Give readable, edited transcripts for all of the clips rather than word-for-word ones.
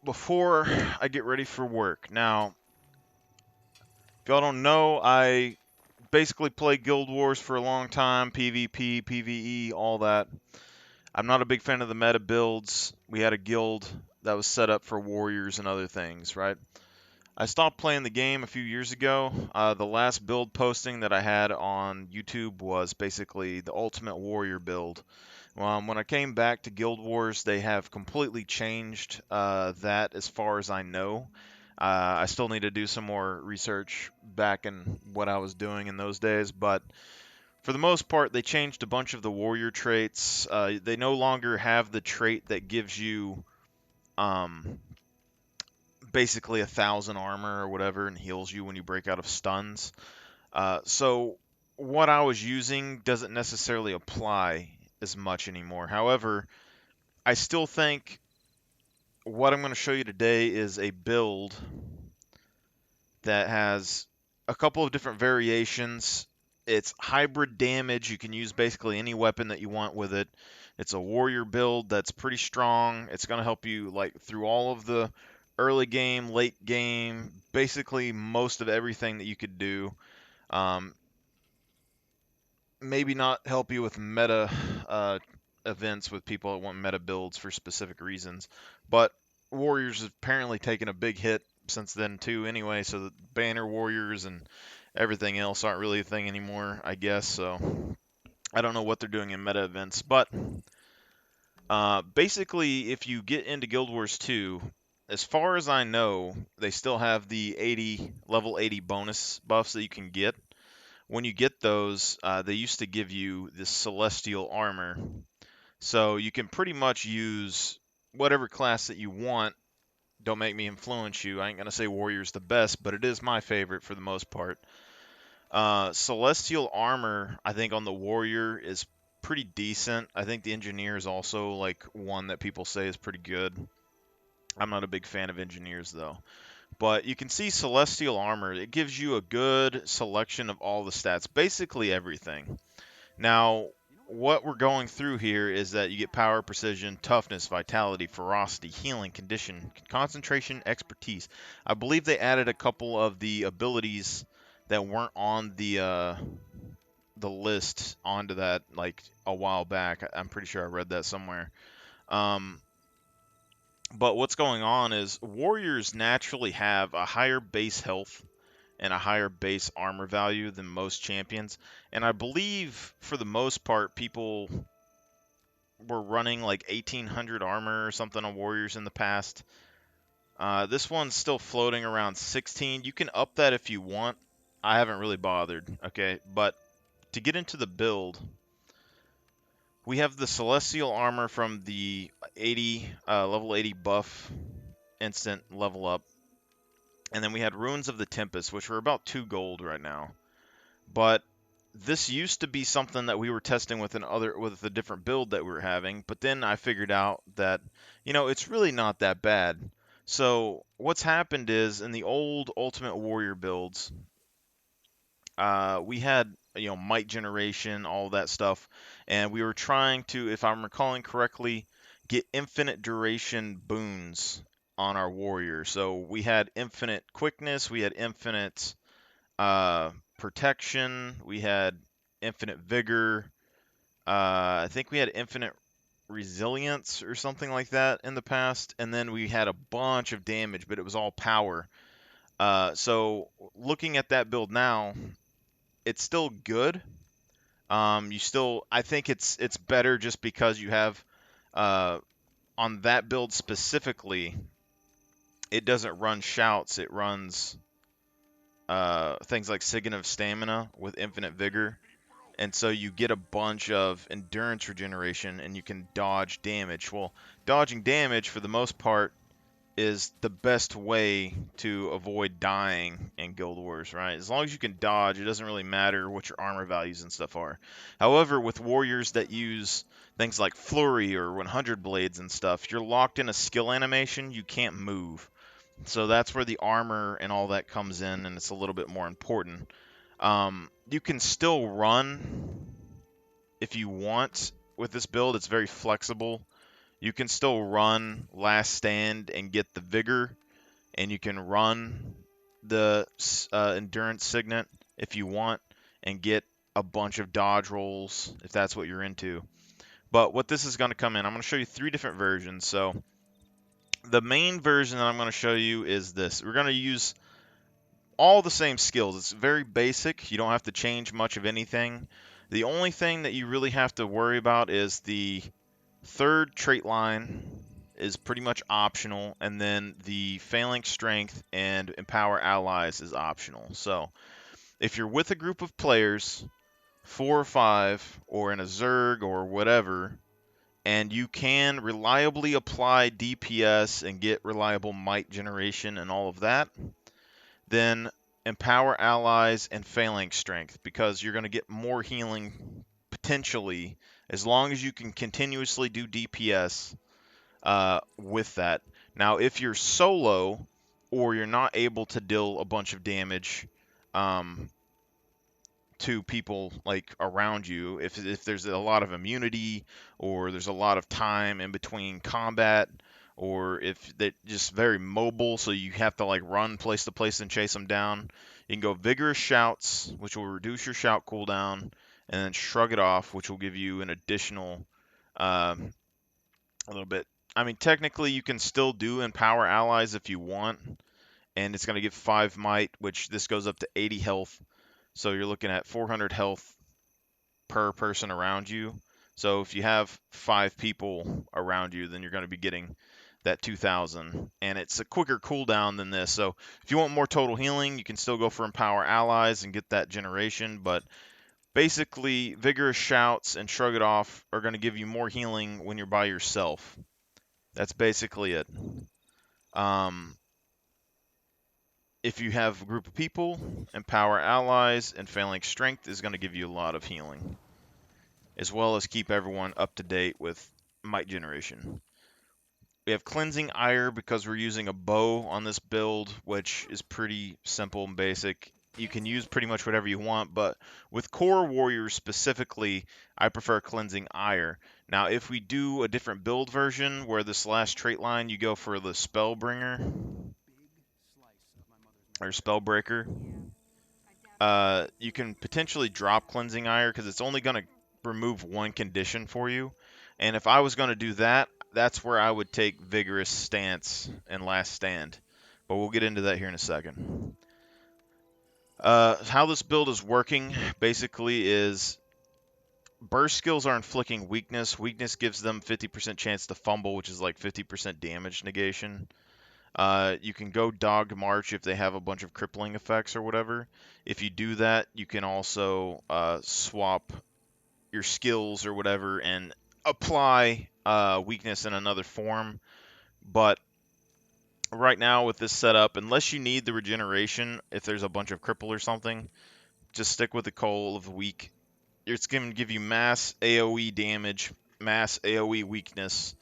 before I get ready for work. Now, if y'all don't know, I basically played Guild Wars for a long time, PvP, PvE, all that. I'm not a big fan of the meta builds. We had a guild that was set up for warriors and other things, right? I stopped playing the game a few years ago. The last build posting that I had on YouTube was basically the Ultimate Warrior build. When I came back to Guild Wars, they have completely changed that as far as I know. I still need to do some more research back in what I was doing in those days, but for the most part, they changed a bunch of the warrior traits. They no longer have the trait that gives you um, basically 1,000 armor or whatever and heals you when you break out of stuns. So what I was using doesn't necessarily apply as much anymore. However, I still think what I'm going to show you today is a build that has a couple of different variations. It's hybrid damage. You can use basically any weapon that you want with it. It's a warrior build that's pretty strong. It's going to help you like through all of the early game, late game, basically most of everything that you could do. Um, Maybe not help you with meta events with people that want meta builds for specific reasons, but warriors have apparently taken a big hit since then too. Anyway, so the banner warriors and everything else aren't really a thing anymore, I guess. So I don't know what they're doing in meta events, but basically, if you get into Guild Wars 2, as far as I know, they still have the 80 level 80 bonus buffs that you can get. When you get those, they used to give you this celestial armor. So you can pretty much use whatever class that you want. Don't make me influence you. I ain't going to say warrior's the best, but it is my favorite for the most part. Celestial armor, I think, on the warrior is pretty decent. I think the engineer is also like one that people say is pretty good. I'm not a big fan of engineers though. But you can see celestial armor. It gives you a good selection of all the stats, basically everything. Now, what we're going through here is that you get power, precision, toughness, vitality, ferocity, healing, condition, concentration, expertise. I believe they added a couple of the abilities that weren't on the list onto that like a while back. I'm pretty sure I read that somewhere. Um, but what's going on is warriors naturally have a higher base health and a higher base armor value than most champions. And I believe for the most part, people were running like 1800 armor or something on warriors in the past. This one's still floating around 16. You can up that if you want. I haven't really bothered, okay? But to get into the build, we have the celestial armor from the 80 level 80 buff instant level up. And then we had Ruins of the Tempest, which were about 2 gold right now. But this used to be something that we were testing with with a different build that we were having, but then I figured out that it's really not that bad. So what's happened is in the old Ultimate Warrior builds, we had might generation, all that stuff, and we were trying to, if I'm recalling correctly, get infinite duration boons on our warrior. So we had infinite quickness, we had infinite uh, protection. We had infinite vigor. I think we had infinite resilience or something like that in the past. And then we had a bunch of damage, but it was all power. So looking at that build now, it's still good. I think it's better just because you have uh, on that build specifically, it doesn't run shouts. It runs things like Sign of Stamina with infinite vigor. And so you get a bunch of endurance regeneration and you can dodge damage. Well, dodging damage for the most part is the best way to avoid dying in Guild Wars, right? As long as you can dodge, it doesn't really matter what your armor values and stuff are. However, with warriors that use things like Flurry or 100 blades and stuff, you're locked in a skill animation, you can't move. So that's where the armor and all that comes in, and it's a little bit more important. You can still run if you want with this build. It's very flexible. You can still run Last Stand and get the Vigor, and you can run the Endurance Signet if you want, and get a bunch of dodge rolls if that's what you're into. But what this is going to come in, I'm going to show you 3 different versions. So the main version that I'm going to show you is this. We're going to use all the same skills. It's very basic. You don't have to change much of anything. The only thing that you really have to worry about is the third trait line is pretty much optional, and then the Phalanx Strength and Empower Allies is optional. So if you're with a group of players, 4 or 5, or in a Zerg or whatever, and you can reliably apply DPS and get reliable might generation and all of that, then empower allies and phalanx strength, because you're going to get more healing potentially as long as you can continuously do DPS with that. Now, if you're solo or you're not able to deal a bunch of damage, to people like around you, if there's a lot of immunity or there's a lot of time in between combat, or if they're just very mobile, so you have to like run place to place and chase them down, you can go Vigorous Shouts, which will reduce your shout cooldown, and then Shrug It Off, which will give you an additional a little bit. I mean, technically you can still do Empower Allies if you want, and it's going to give 5 might, which this goes up to 80 health. So you're looking at 400 health per person around you. So if you have 5 people around you, then you're going to be getting that 2,000. And it's a quicker cooldown than this. So if you want more total healing, you can still go for Empower Allies and get that generation. But basically, Vigorous Shouts and Shrug It Off are going to give you more healing when you're by yourself. That's basically it. If you have a group of people, Empower Allies and Phalanx Strength is going to give you a lot of healing, as well as keep everyone up to date with might generation. We have Cleansing Ire because we're using a bow on this build, which is pretty simple and basic. You can use pretty much whatever you want, but with core warriors specifically, I prefer Cleansing Ire. Now, if we do a different build version where this last trait line you go for the Spellbringer or Spellbreaker, you can potentially drop Cleansing Ire because it's only going to remove 1 condition for you. And if I was going to do that, that's where I would take Vigorous Stance and Last Stand. But we'll get into that here in a second. How this build is working basically is burst skills are inflicting weakness. Weakness gives them 50% chance to fumble, which is like 50% damage negation. You can go Dog March if they have a bunch of crippling effects or whatever. If you do that, you can also swap your skills or whatever and apply weakness in another form. But right now with this setup, unless you need the regeneration, if there's a bunch of cripple or something, just stick with the Coal of Weak. It's going to give you mass AoE damage, mass AoE weakness,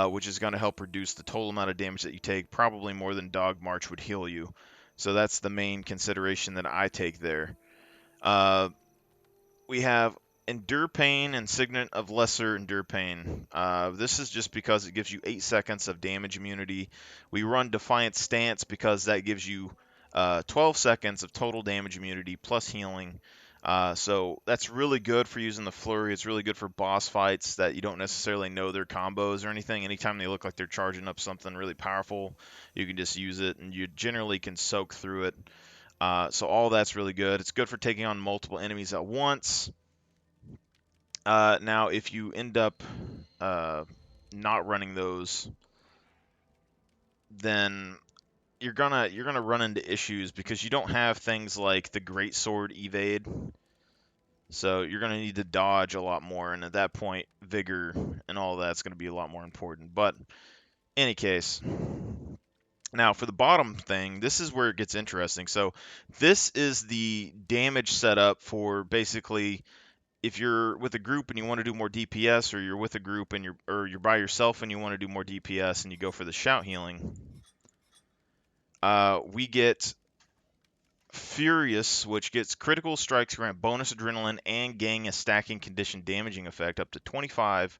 which is going to help reduce the total amount of damage that you take, probably more than Dog March would heal you. So that's the main consideration that I take there. We have Endure Pain and Signet of Lesser Endure Pain. This is just because it gives you 8 seconds of damage immunity. We run Defiant Stance because that gives you 12 seconds of total damage immunity plus healing. So that's really good for using the flurry. It's really good for boss fights that you don't necessarily know their combos or anything. Anytime they look like they're charging up something really powerful, you can just use it, and you generally can soak through it. So all that's really good. It's good for taking on multiple enemies at once. Now, if you end up not running those, then you're gonna run into issues because you don't have things like the Great Sword evade. So you're going to need to dodge a lot more, and at that point, vigor and all that's going to be a lot more important. But any case, now for the bottom thing, this is where it gets interesting. So this is the damage setup for basically if you're with a group and you want to do more DPS, or you're with a group and you're by yourself and you want to do more DPS and you go for the shout healing. We get Furious, which gets critical strikes grant bonus adrenaline and gain a stacking condition damaging effect up to 25,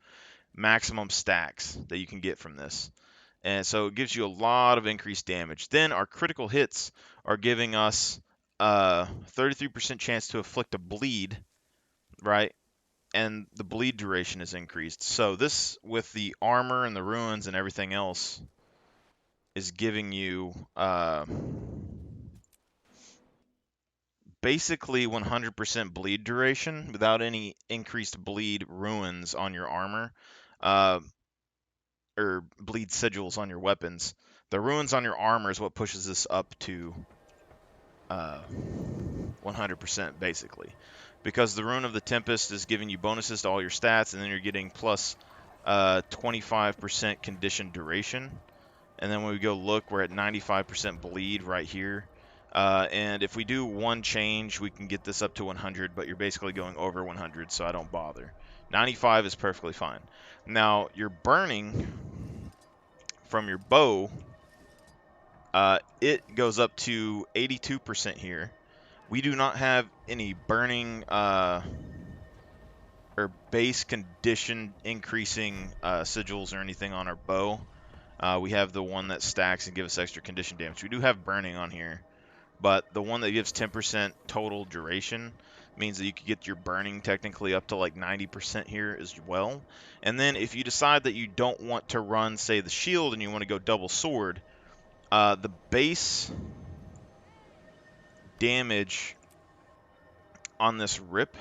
maximum stacks that you can get from this. And so it gives you a lot of increased damage. Then our critical hits are giving us a 33% chance to inflict a bleed, right? And the bleed duration is increased. So this, with the armor and the ruins and everything else, is giving you basically 100% bleed duration without any increased bleed ruins on your armor, uh, or bleed sigils on your weapons. The ruins on your armor is what pushes this up to 100% basically, because the Rune of the Tempest is giving you bonuses to all your stats, and then you're getting plus 25% condition duration. And then when we go look, we're at 95% bleed right here. And if we do one change, we can get this up to 100, but you're basically going over 100, so I don't bother. 95 is perfectly fine. Now, your burning from your bow, it goes up to 82% here. We do not have any burning or base condition increasing sigils or anything on our bow. We have the one that stacks and gives us extra condition damage. We do have burning on here, but the one that gives 10% total duration means that you could get your burning technically up to like 90% here as well. And then if you decide that you don't want to run, say, the shield and you want to go double sword, the base damage on this rip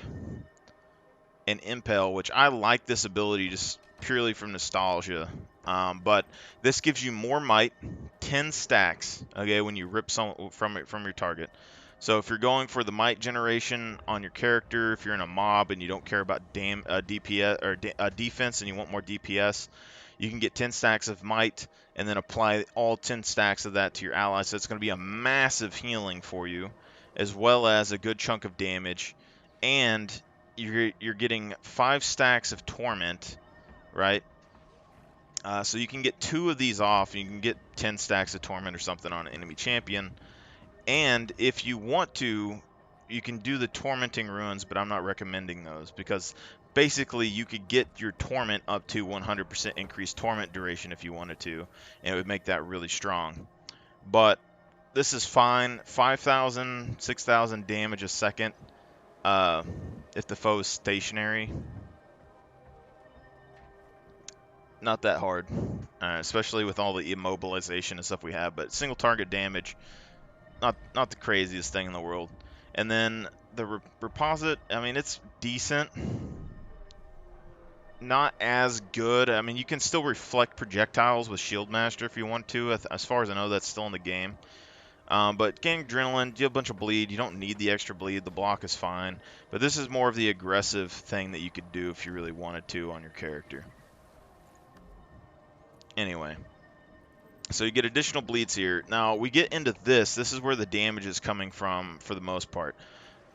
and impel, which I like this ability just purely from nostalgia, but this gives you more might, 10 stacks, okay, when you rip some from your target. So if you're going for the might generation on your character, if you're in a mob and you don't care about DPS or defense and you want more DPS, you can get 10 stacks of might and then apply all 10 stacks of that to your allies. So it's going to be a massive healing for you, as well as a good chunk of damage, and you're getting 5 stacks of torment, right? So you can get 2 of these off, and you can get 10 stacks of torment or something on an enemy champion. And if you want to, you can do the tormenting ruins, but I'm not recommending those, because basically you could get your torment up to 100% increased torment duration if you wanted to, and it would make that really strong. But this is fine. 5,000, 6,000 damage a second if the foe is stationary. Not that hard, especially with all the immobilization and stuff we have, but single target damage, not the craziest thing in the world. And then the reposit, I mean, it's decent. Not as good. I mean, you can still reflect projectiles with Shield Master if you want to. As far as I know, that's still in the game. But getting adrenaline, you have a bunch of bleed. You don't need the extra bleed. The block is fine. But this is more of the aggressive thing that you could do if you really wanted to on your character. Anyway, so you get additional bleeds here. Now, we get into this. This is where the damage is coming from for the most part.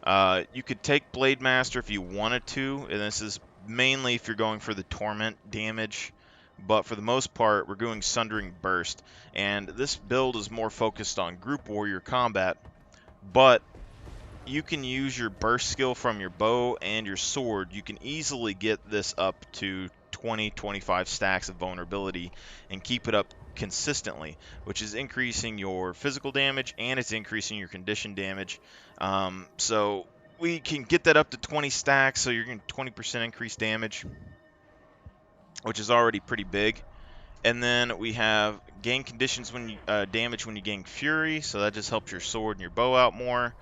You could take Blade Master if you wanted to, and this is mainly if you're going for the torment damage. But for the most part, we're doing Sundering Burst. And this build is more focused on group warrior combat. But you can use your burst skill from your bow and your sword. You can easily get this up to 20-25 stacks of vulnerability and keep it up consistently, which is increasing your physical damage and it's increasing your condition damage. So we can get that up to 20 stacks, so you're getting 20% increased damage, which is already pretty big. And then we have gain conditions when you, damage when you gain fury, so that just helps your sword and your bow out more.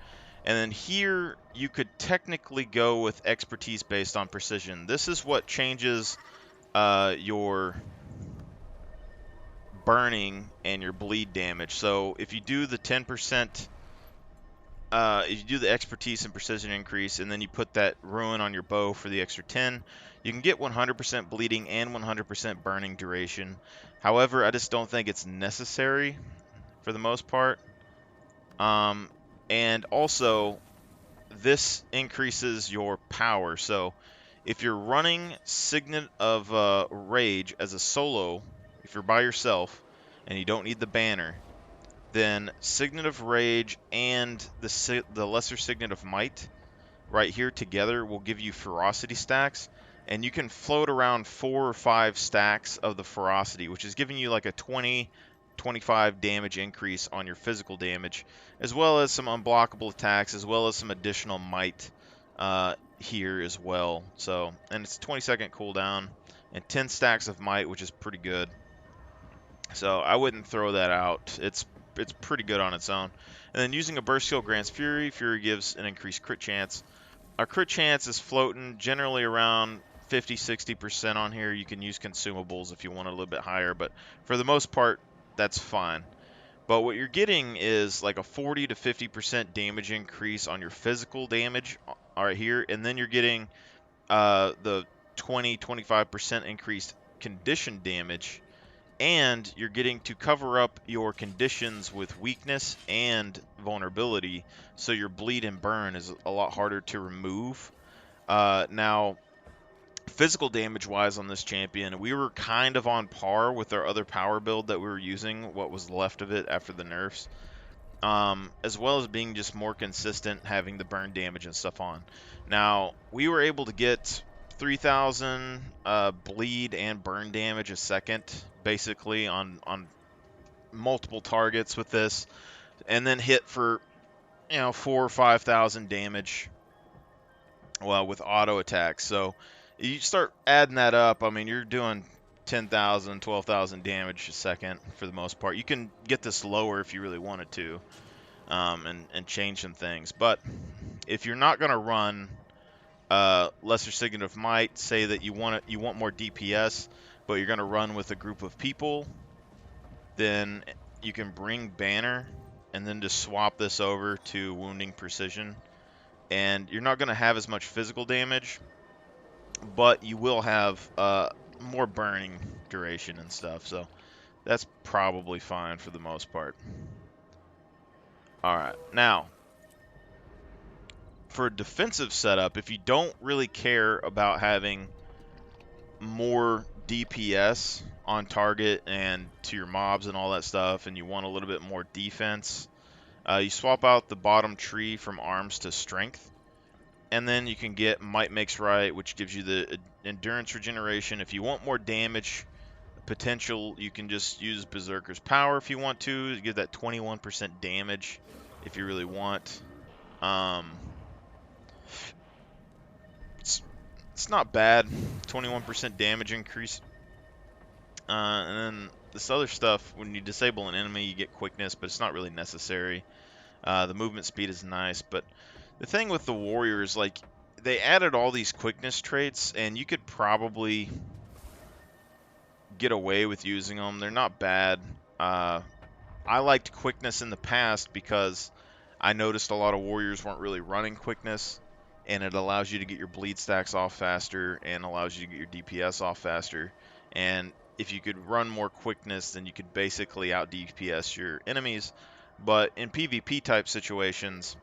And then here you could technically go with expertise based on precision. This is what changes your burning and your bleed damage. So if you do the 10%, if you do the expertise and precision increase, and then you put that ruin on your bow for the extra 10, you can get 100% bleeding and 100% burning duration. However, I just don't think it's necessary for the most part. And also, this increases your power. So if you're running Signet of Rage as a solo, if you're by yourself and you don't need the banner, then Signet of Rage and the Lesser Signet of Might right here together will give you ferocity stacks. and you can float around 4 or 5 stacks of the ferocity, which is giving you like a 25 damage increase on your physical damage, as well as some unblockable attacks, as well as some additional might here as well. So, and it's a 20-second cooldown and 10 stacks of might, which is pretty good. So I wouldn't throw that out. It's pretty good on its own. And then using a burst skill grants Fury. Fury gives an increased crit chance. Our crit chance is floating generally around 50-60% on here. You can use consumables if you want it a little bit higher, but for the most part, that's fine. But what you're getting is like a 40 to 50% damage increase on your physical damage right here, and then you're getting the 20-25% increased condition damage, and you're getting to cover up your conditions with weakness and vulnerability, so your bleed and burn is a lot harder to remove. Now, physical damage wise on this champion, we were kind of on par with our other power build that we were using, what was left of it after the nerfs, as well as being just more consistent, having the burn damage and stuff on. Now, we were able to get 3,000 bleed and burn damage a second, basically, on multiple targets with this, and then hit for, 4,000 or 5,000 damage, well, with auto attacks. So you start adding that up, I mean, you're doing 10,000, 12,000 damage a second for the most part. You can get this lower if you really wanted to, and change some things. But if you're not going to run Lesser Signet of Might, say that you want more DPS, but you're going to run with a group of people, then you can bring Banner and then just swap this over to Wounding Precision. And you're not going to have as much physical damage, but you will have more burning duration and stuff. So that's probably fine for the most part. All right, now for a defensive setup, if you don't really care about having more DPS on target and to your mobs and all that stuff, and you want a little bit more defense, you swap out the bottom tree from arms to strength, and then you can get Might Makes Right, which gives you the endurance regeneration. If you want more damage potential, you can just use Berserker's Power if you want to get that 21% damage if you really want. It's not bad, 21% damage increase. And then this other stuff, when you disable an enemy, you get quickness, but it's not really necessary. The movement speed is nice, but the thing with the warriors, like, they added all these quickness traits, and you could probably get away with using them. They're not bad. I liked quickness in the past because I noticed a lot of warriors weren't really running quickness, and it allows you to get your bleed stacks off faster and allows you to get your DPS off faster. And if you could run more quickness, then you could basically out DPS your enemies. But in PvP type situations,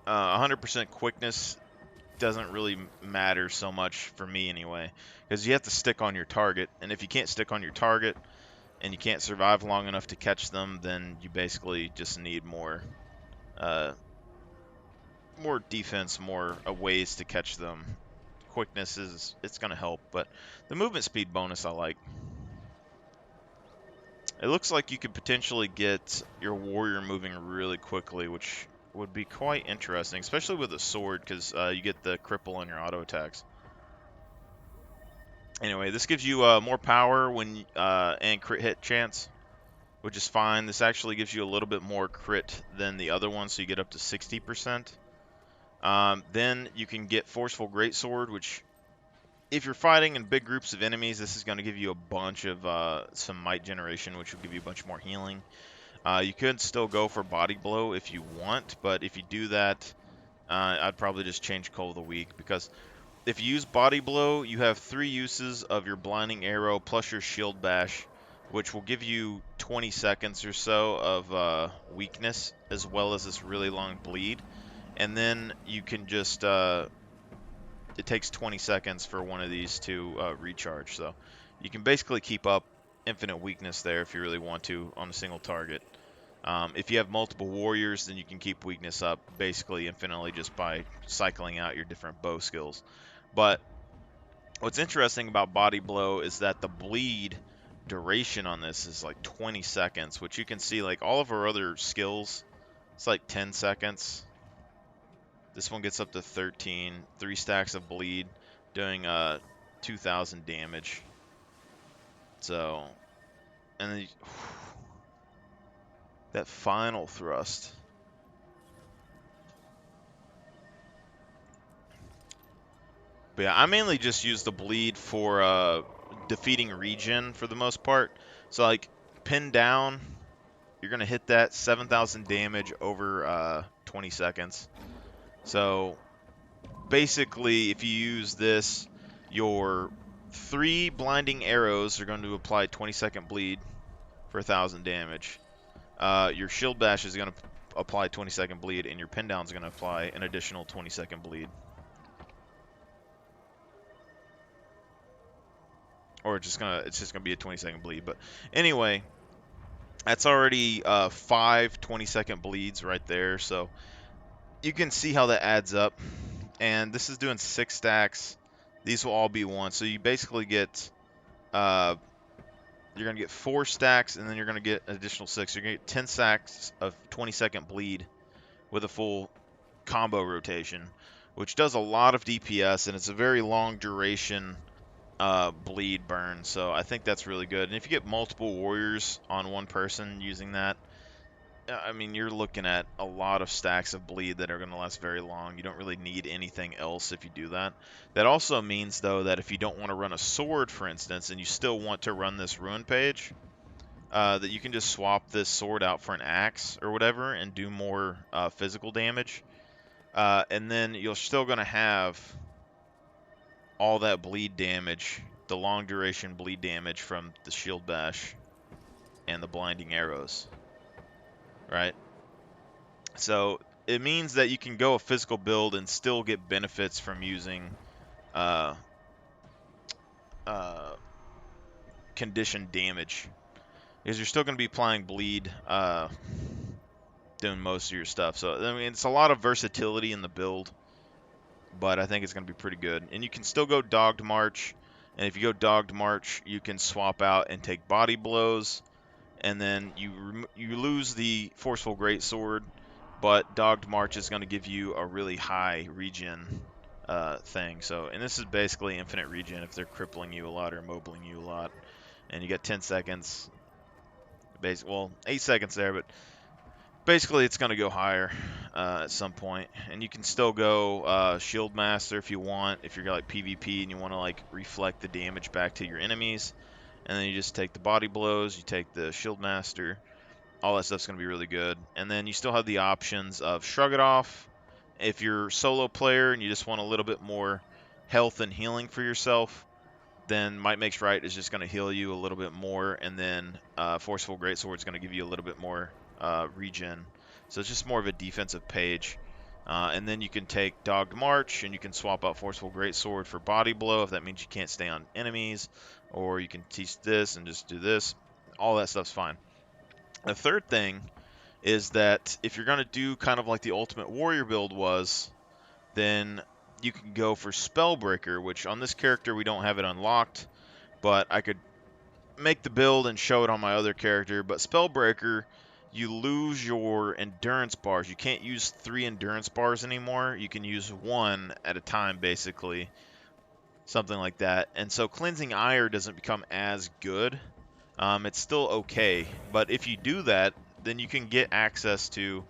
100% quickness doesn't really matter so much for me anyway, because you have to stick on your target, and if you can't stick on your target and you can't survive long enough to catch them, then you basically just need more defense, more ways to catch them. Quickness it's gonna help, but the movement speed bonus I like. It looks like you could potentially get your warrior moving really quickly, which would be quite interesting, especially with a sword, because you get the cripple on your auto attacks. Anyway, this gives you more power when and crit hit chance, which is fine. This actually gives you a little bit more crit than the other one, so you get up to 60%. Then you can get Forceful Greatsword, which, if you're fighting in big groups of enemies, this is going to give you a bunch of some might generation, which will give you a bunch more healing. You could still go for Body Blow if you want, but if you do that, I'd probably just change Call of the Week, because if you use Body Blow, you have 3 uses of your Blinding Arrow plus your Shield Bash, which will give you 20 seconds or so of weakness, as well as this really long bleed. And then you can just, it takes 20 seconds for one of these to recharge. So you can basically keep up infinite weakness there if you really want to on a single target. If you have multiple warriors, then you can keep weakness up basically infinitely just by cycling out your different bow skills. But What's interesting about Body Blow is that the bleed duration on this is like 20 seconds, which you can see like all of our other skills, it's like 10 seconds. This one gets up to 13, 3 stacks of bleed, doing 2,000 damage. So, and then that final thrust. But yeah, I mainly just use the bleed for defeating regen for the most part. So like pin down, you're gonna hit that 7,000 damage over 20 seconds. So basically, if you use this, your 3 blinding arrows are going to apply 20-second bleed for 1,000 damage. Your shield bash is going to apply 20-second bleed, and your pin down is going to apply an additional 20-second bleed. Or it's just gonna be a 20-second bleed. But anyway, that's already 5 20-second bleeds right there. So you can see how that adds up. And this is doing 6 stacks. These will all be 1. So you basically get you're gonna get 4 stacks, and then you're gonna get an additional 6. You're gonna get 10 stacks of 20-second bleed with a full combo rotation, which does a lot of DPS, and it's a very long duration bleed burn. So I think that's really good. And if you get multiple warriors on one person using that, I mean, you're looking at a lot of stacks of bleed that are going to last very long. You don't really need anything else if you do that. That also means, though, that if you don't want to run a sword, for instance, and you still want to run this ruin page, that you can just swap this sword out for an axe or whatever and do more physical damage. And then you're still going to have all that bleed damage, the long duration bleed damage from the shield bash and the blinding arrows, right? So it means that you can go a physical build and still get benefits from using uh, uh, conditioned damage, because you're still going to be applying bleed, doing most of your stuff. So I mean, it's a lot of versatility in the build, but I think it's going to be pretty good. And you can still go dogged march, and if you go dogged march, you can swap out and take body blows, and then you lose the forceful greatsword, but dogged march is going to give you a really high regen thing. So, and this is basically infinite regen if they're crippling you a lot or mobiling you a lot. And you get 10 seconds, well, 8 seconds there, but basically it's going to go higher at some point. And you can still go shield master if you want, if you're like PvP and you want to like reflect the damage back to your enemies. And then you just take the body blows, you take the shield master, all that stuff's going to be really good. And then you still have the options of shrug it off if you're a solo player and you just want a little bit more health and healing for yourself. Then Might Makes Right is just going to heal you a little bit more, and then Forceful Greatsword is going to give you a little bit more regen. So it's just more of a defensive page. And then you can take Dogged March, and you can swap out Forceful Greatsword for Body Blow if that means you can't stay on enemies, or you can teach this and just do this. All that stuff's fine. The third thing is that if you're going to do kind of like the Ultimate Warrior build was, then you can go for Spellbreaker, which on this character we don't have it unlocked, but I could make the build and show it on my other character. But Spellbreaker, you lose your endurance bars. You can't use 3 endurance bars anymore. You can use 1 at a time, basically. Something like that. And so Cleansing Ire doesn't become as good. It's still okay, but if you do that, then you can get access to,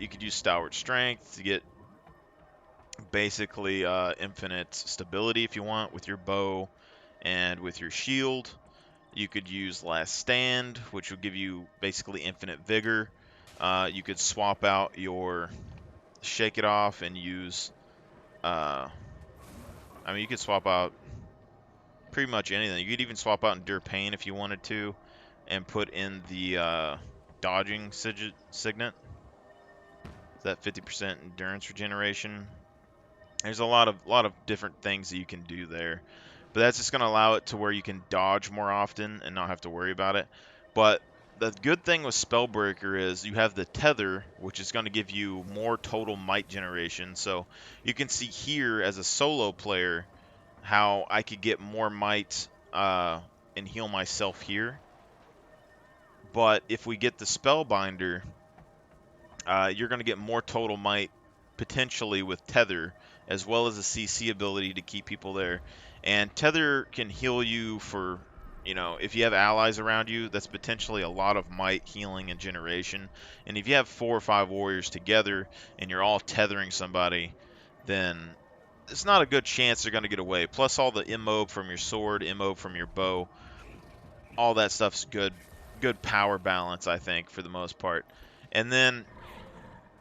you could use Stalwart Strength to get basically infinite stability if you want with your bow and with your shield. You could use Last Stand, which will give you basically infinite vigor. You could swap out your Shake It Off and use, I mean, you could swap out pretty much anything. You could even swap out Endure Pain if you wanted to, and put in the dodging signet. That 50% endurance regeneration. There's a lot of different things that you can do there, but that's just going to allow it to where you can dodge more often and not have to worry about it. But the good thing with Spellbreaker is you have the tether, which is going to give you more total might generation. So you can see here as a solo player how I could get more might and heal myself here. But if we get the Spellbinder, you're going to get more total might potentially with Tether, as well as a CC ability to keep people there. And Tether can heal you for, if you have allies around you, that's potentially a lot of might, healing, and generation. And if you have 4 or 5 warriors together and you're all tethering somebody, then it's not a good chance they're going to get away. Plus all the immob from your sword, immob from your bow, all that stuff's good power balance, I think, for the most part. And then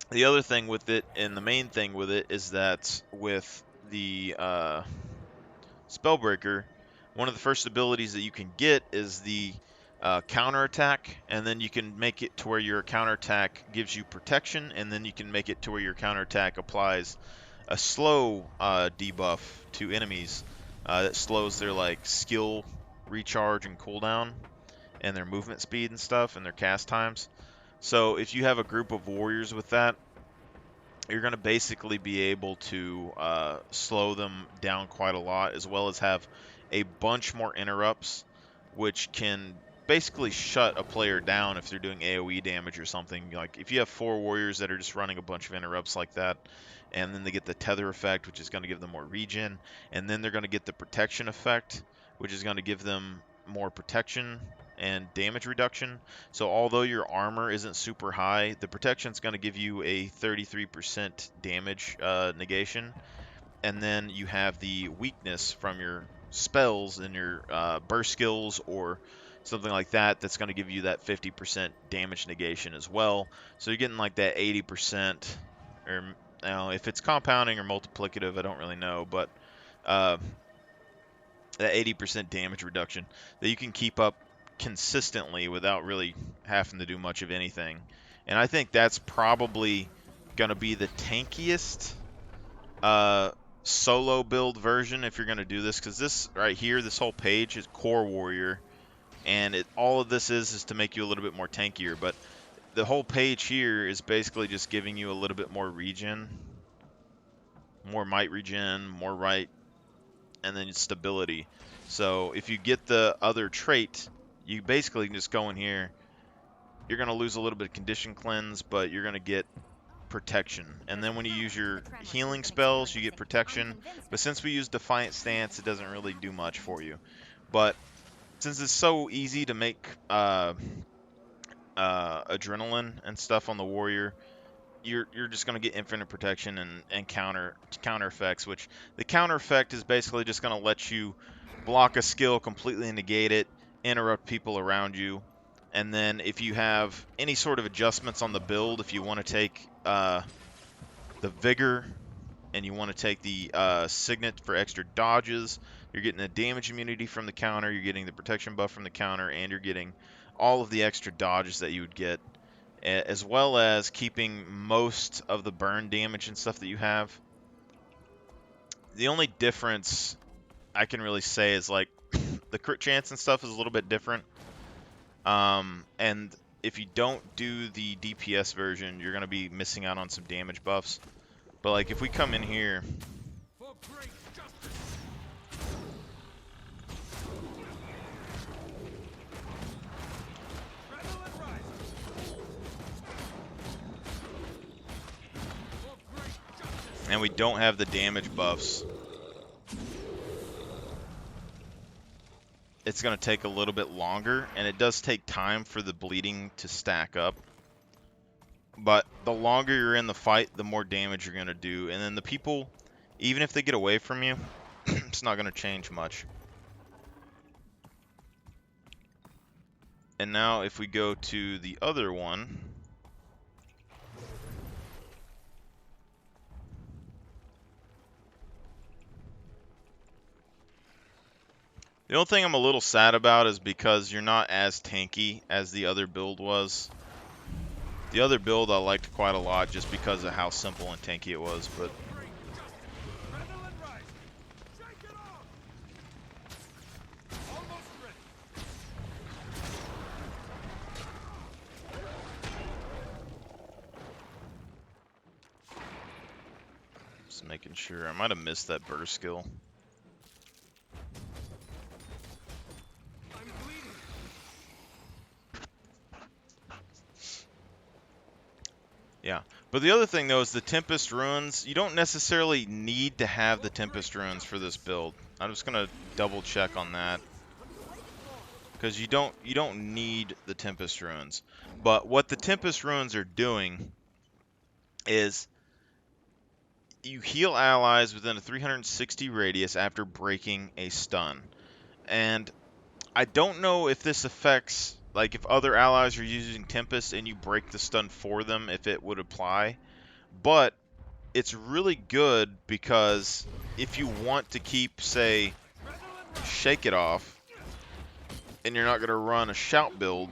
the other thing with it, and the main thing with it, is that with the Spellbreaker, one of the first abilities that you can get is the counterattack, and then you can make it to where your counterattack gives you protection, and then you can make it to where your counterattack applies a slow debuff to enemies that slows their skill recharge and cooldown, and their movement speed and stuff, and their cast times. So if you have a group of warriors with that, you're going to basically be able to slow them down quite a lot, as well as have a bunch more interrupts, which can basically shut a player down if they're doing AoE damage or something. Like if you have 4 warriors that are just running a bunch of interrupts like that, and then they get the tether effect, which is going to give them more regen, and then they're going to get the protection effect, which is going to give them more protection and damage reduction. So although your armor isn't super high, the protection is going to give you a 33% damage negation. And then you have the weakness from your spells and your burst skills or something like that that's going to give you that 50% damage negation as well. So you're getting like that 80%, or if it's compounding or multiplicative, I don't really know, but that 80% damage reduction that you can keep up consistently without really having to do much of anything. And I think that's probably going to be the tankiest solo build version if you're going to do this, because this right here, this whole page is core warrior, and all of this is to make you a little bit more tankier. But the whole page here is basically just giving you a little bit more regen, more might regen, more right, and then stability. So if you get the other trait, you basically can just go in here. You're going to lose a little bit of condition cleanse, but you're going to get protection. And then when you use your healing spells, you get protection. But since we use Defiant Stance, it doesn't really do much for you. But since it's so easy to make adrenaline and stuff on the warrior, you're just going to get infinite protection and counter effects, which the counter effect is basically just going to let you block a skill, completely negate it, interrupt people around you. And then if you have any sort of adjustments on the build, if you want to take the Vigor and you want to take the Signet for extra dodges, you're getting a damage immunity from the counter, you're getting the protection buff from the counter, and you're getting all of the extra dodges that you would get, as well as keeping most of the burn damage and stuff that you have. The only difference I can really say is like the crit chance and stuff is a little bit different. And if you don't do the DPS version, you're going to be missing out on some damage buffs. But like if we come in here, and we don't have the damage buffs, it's going to take a little bit longer, and it does take time for the bleeding to stack up. But the longer you're in the fight, the more damage you're going to do. And then the people, even if they get away from you, it's not going to change much. And now if we go to the other one, the only thing I'm a little sad about is because you're not as tanky as the other build was. The other build I liked quite a lot just because of how simple and tanky it was, but just making sure. I might have missed that burst skill. Yeah. But the other thing, though, is the Tempest Runes. You don't necessarily need to have the Tempest Runes for this build. I'm just going to double check on that. Because you don't need the Tempest Runes. But what the Tempest Runes are doing is you heal allies within a 360 radius after breaking a stun. And I don't know if this affects, like, if other allies are using Tempest and you break the stun for them, if it would apply. But it's really good because if you want to keep, say, Shake It Off, and you're not going to run a Shout build,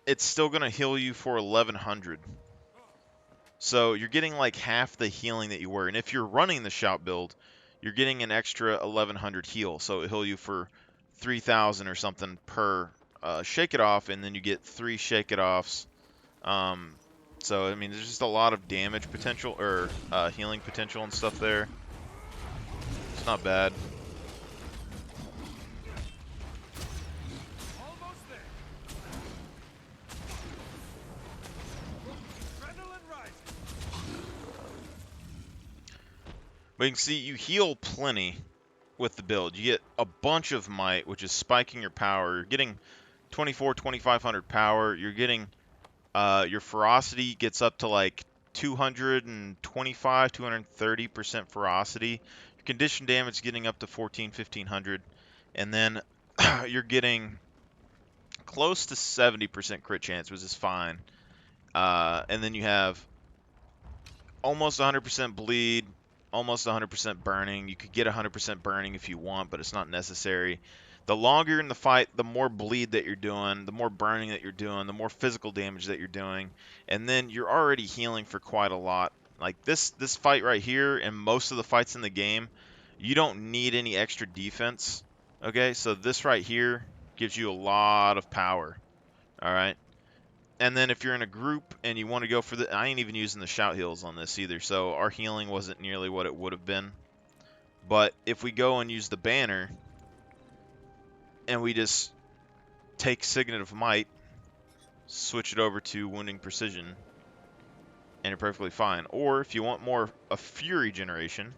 it's still going to heal you for 1100. So you're getting like half the healing that you were. And if you're running the Shout build, you're getting an extra 1100 heal. So it'll heal you for 3000 or something per Shake It Off, and then you get 3 Shake It Offs. So, I mean, there's just a lot of damage potential, or healing potential and stuff there. It's not bad. But you can see you heal plenty with the build. You get a bunch of might, which is spiking your power. You're getting 2500 power. You're getting your ferocity gets up to like 225, 230% ferocity. Your condition damage is getting up to 1500. And then you're getting close to 70% crit chance, which is fine. And then you have almost 100% bleed, almost 100% burning. You could get 100% burning if you want, but it's not necessary. The longer you're in the fight, the more bleed that you're doing, the more burning that you're doing, the more physical damage that you're doing, and then you're already healing for quite a lot. Like this fight right here, and most of the fights in the game, you don't need any extra defense. Okay, so this right here gives you a lot of power. All right. And then if you're in a group and you want to go for the... I ain't even using the shout heals on this either, so our healing wasn't nearly what it would have been. But if we go and use the banner, and we just take Signet of Might, switch it over to Wounding Precision, and you're perfectly fine. Or if you want more of Fury generation,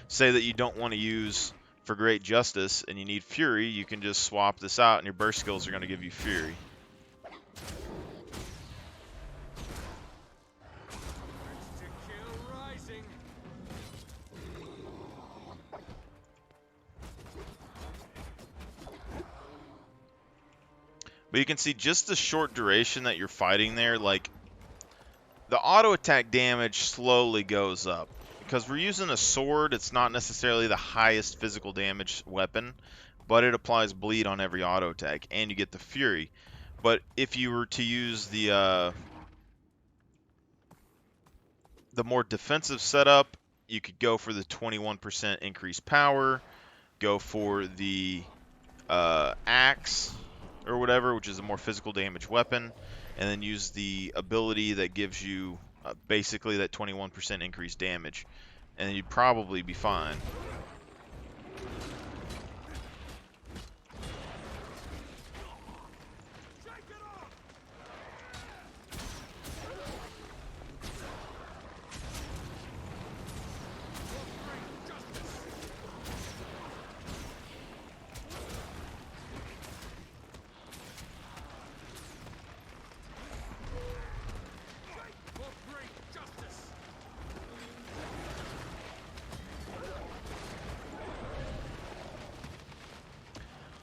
say that you don't want to use for Great Justice and you need Fury, you can just swap this out and your burst skills are going to give you Fury. But you can see just the short duration that you're fighting there, like, the auto attack damage slowly goes up. Because we're using a sword, it's not necessarily the highest physical damage weapon, but it applies bleed on every auto attack, and you get the Fury. But if you were to use the more defensive setup, you could go for the 21% increased power, go for the axe or whatever, which is a more physical damage weapon, and then use the ability that gives you basically that 21% increased damage, and you'd probably be fine.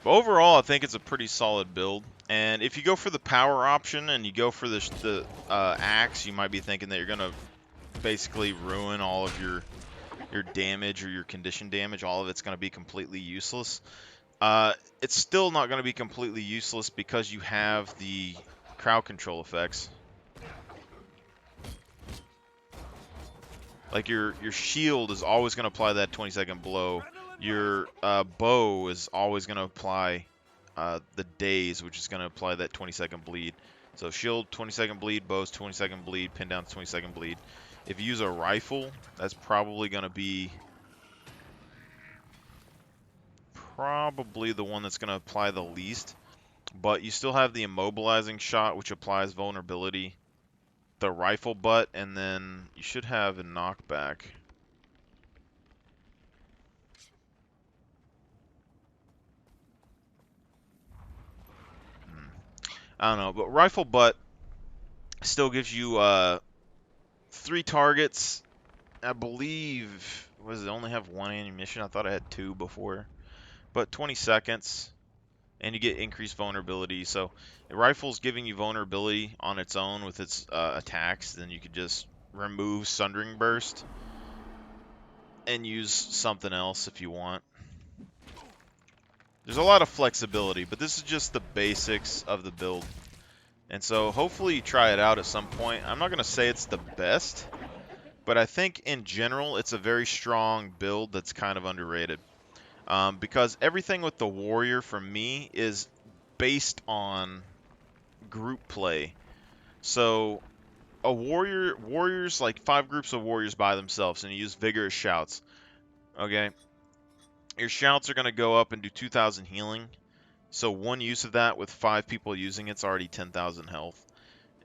But overall, I think it's a pretty solid build. And if you go for the power option and you go for the axe, you might be thinking that you're going to basically ruin all of your damage or your condition damage. All of it's going to be completely useless. It's still not going to be completely useless because you have the crowd control effects. Like your shield is always going to apply that 20-second blow. Your bow is always going to apply the daze, which is going to apply that 20-second bleed. So shield, 20-second bleed, bows, 20-second bleed, pin down, 20-second bleed. If you use a rifle, that's probably going to be the one that's going to apply the least. But you still have the immobilizing shot, which applies vulnerability. the rifle butt, and then you should have a knockback. I don't know, but rifle butt still gives you 3 targets. I believe, was it only have 1 ammunition? I thought I had 2 before. But 20 seconds, and you get increased vulnerability. So the rifle's giving you vulnerability on its own with its attacks. Then you could just remove Sundering Burst and use something else if you want. There's a lot of flexibility, but this is just the basics of the build. And so hopefully you try it out at some point. I'm not going to say it's the best, but I think in general it's a very strong build that's kind of underrated. Because everything with the warrior for me is based on group play. So a warriors like 5 groups of warriors by themselves, and you use vigorous shouts. Okay, your shouts are going to go up and do 2,000 healing. So 1 use of that with 5 people using it's already 10,000 health.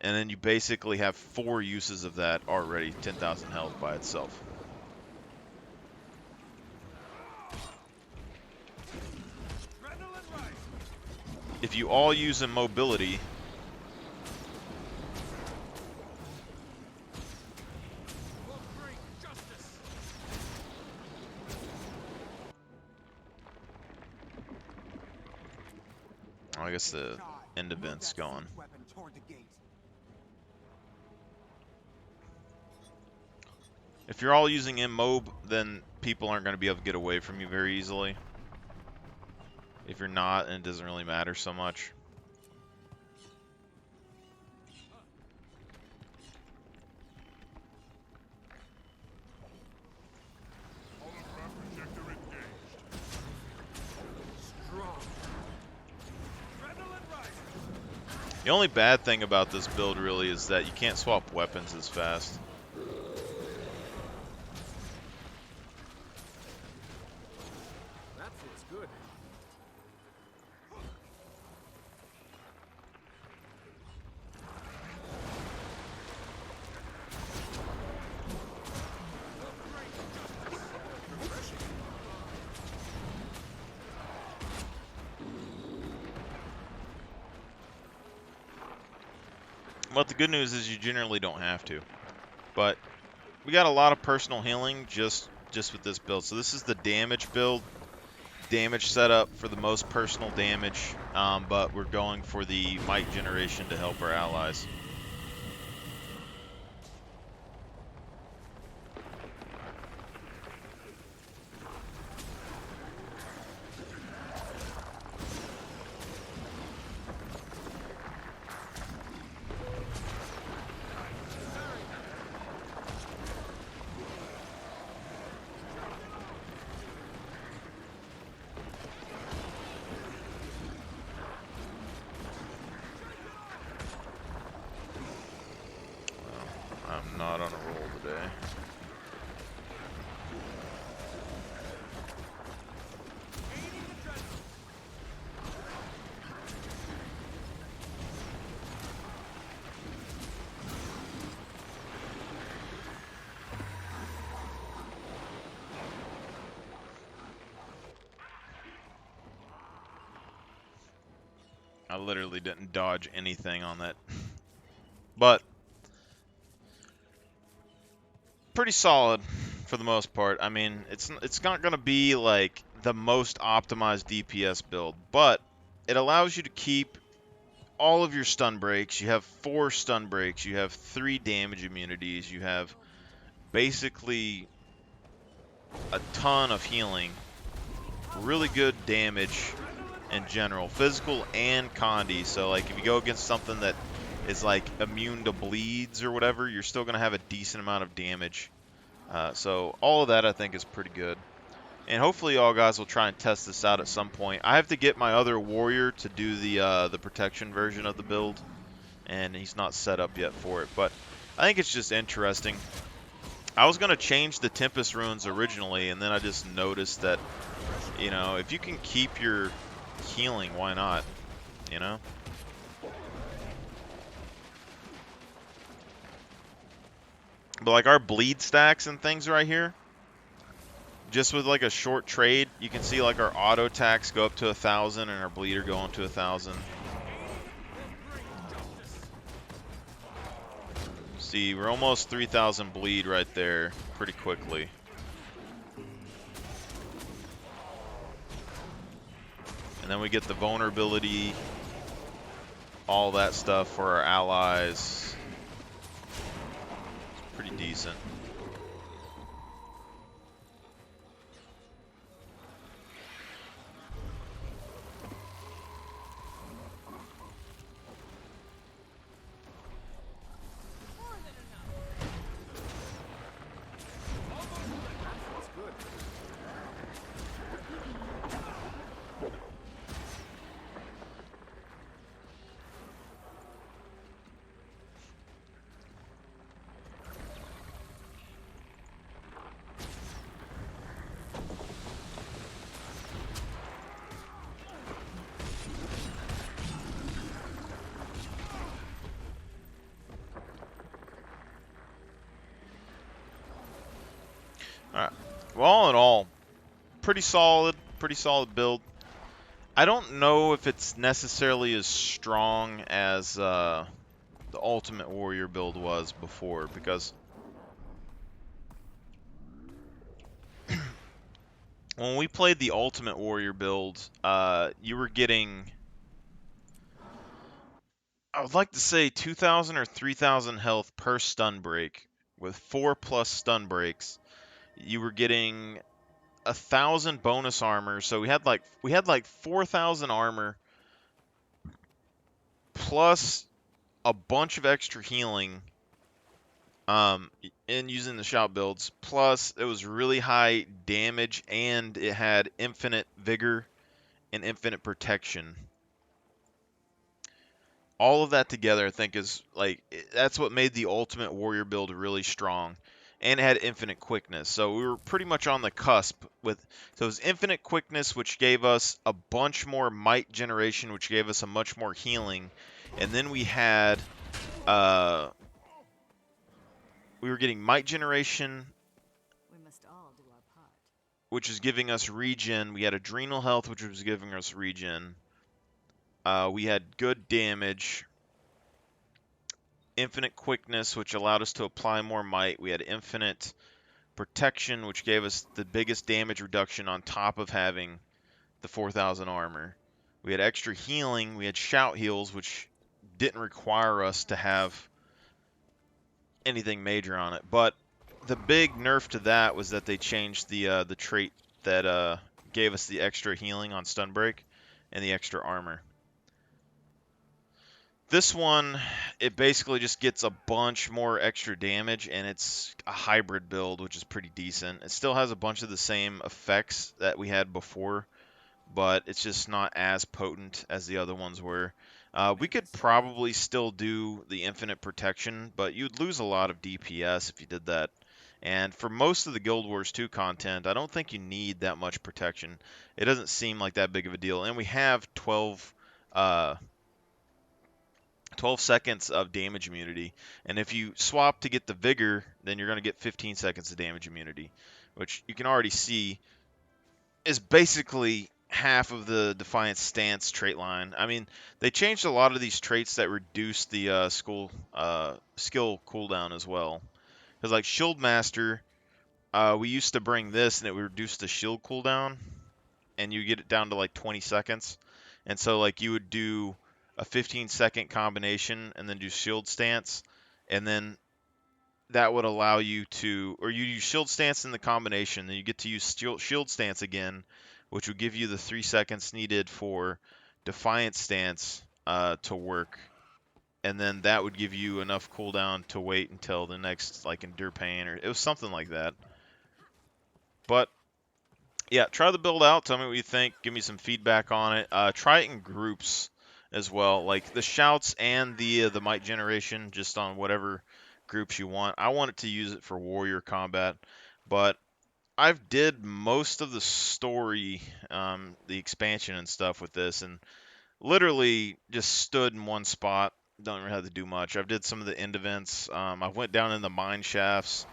And then you basically have 4 uses of that already 10,000 health by itself. If you all use immobility, I guess the end event's gone. If you're all using immob, then people aren't going to be able to get away from you very easily. If you're not, then it doesn't really matter so much. The only bad thing about this build really is that you can't swap weapons as fast. That feels good. But the good news is you generally don't have to. But we got a lot of personal healing just with this build. So this is the damage build. Damage setup for the most personal damage, but we're going for the might generation to help our allies. I'm not on a roll today. I literally didn't dodge anything on that. But pretty solid for the most part. I mean, it's not going to be like the most optimized DPS build, but it allows you to keep all of your stun breaks. You have 4 stun breaks. You have 3 damage immunities. You have basically a ton of healing. Really good damage in general, physical and condi. So like if you go against something that is like immune to bleeds or whatever, you're still going to have a decent amount of damage. So all of that I think is pretty good. And hopefully y'all guys will try and test this out at some point. I have to get my other warrior to do the protection version of the build, and he's not set up yet for it. But I think it's just interesting. I was going to change the Tempest runes originally, and then I just noticed that, you know, if you can keep your healing, why not, you know? But like our bleed stacks and things right here, just with like a short trade, you can see like our auto attacks go up to 1,000 and our bleeder going to 1,000. See, we're almost 3,000 bleed right there pretty quickly. And then we get the vulnerability, all that stuff for our allies. It's pretty decent. That's good. Alright. Well, all in all, pretty solid build. I don't know if it's necessarily as strong as the Ultimate Warrior build was before, because when we played the Ultimate Warrior build, you were getting, I would like to say 2,000 or 3,000 health per stun break. With 4+ stun breaks, you were getting 1,000 bonus armor. So we had like 4,000 armor plus a bunch of extra healing. In using the shout builds, plus it was really high damage and it had infinite vigor and infinite protection. All of that together, I think, is like that's what made the Ultimate Warrior build really strong, and it had infinite quickness. So we were pretty much on the cusp with. So it was infinite quickness, which gave us a bunch more might generation, which gave us a much more healing, and then we had we were getting might generation, We must all do our part. which is giving us regen. We had adrenal health, which was giving us regen. We had good damage, infinite quickness, which allowed us to apply more might. We had infinite protection, which gave us the biggest damage reduction on top of having the 4,000 armor. We had extra healing. We had shout heals, which didn't require us to have anything major on it. But the big nerf to that was that they changed the trait that gave us the extra healing on stun break and the extra armor. This one, it basically just gets a bunch more extra damage, and it's a hybrid build, which is pretty decent. It still has a bunch of the same effects that we had before, but it's just not as potent as the other ones were. We could probably still do the infinite protection, but you'd lose a lot of DPS if you did that. And for most of the Guild Wars 2 content, I don't think you need that much protection. It doesn't seem like that big of a deal. And we have 12 seconds of damage immunity. And if you swap to get the Vigor, then you're going to get 15 seconds of damage immunity, which you can already see is basically half of the Defiance stance trait line. I mean, they changed a lot of these traits that reduce the skill cooldown as well. Because like Shield Master, we used to bring this and it would reduce the shield cooldown, and you get it down to like 20 seconds. And so like you would do a 15-second combination and then do shield stance, and then that would allow you to, or you use shield stance in the combination, then you get to use shield stance again, which would give you the 3 seconds needed for defiance stance to work, and then that would give you enough cooldown to wait until the next like endure pain, or it was something like that. But yeah, try the build out. Tell me what you think. Give me some feedback on it. Try it in groups as well, like the shouts and the might generation, just on whatever groups you want. I wanted to use it for warrior combat, but I've did most of the story, the expansion and stuff with this, and literally just stood in one spot, don't really have to do much. I've did some of the end events. I went down in the mine shafts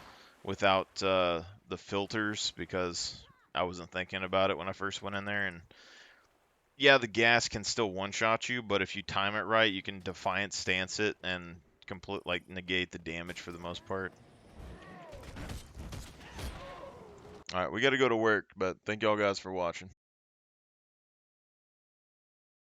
without the filters because I wasn't thinking about it when I first went in there. And yeah, the gas can still one-shot you, but if you time it right, you can defiant stance it and complete like negate the damage for the most part. All right, we got to go to work, but thank y'all guys for watching.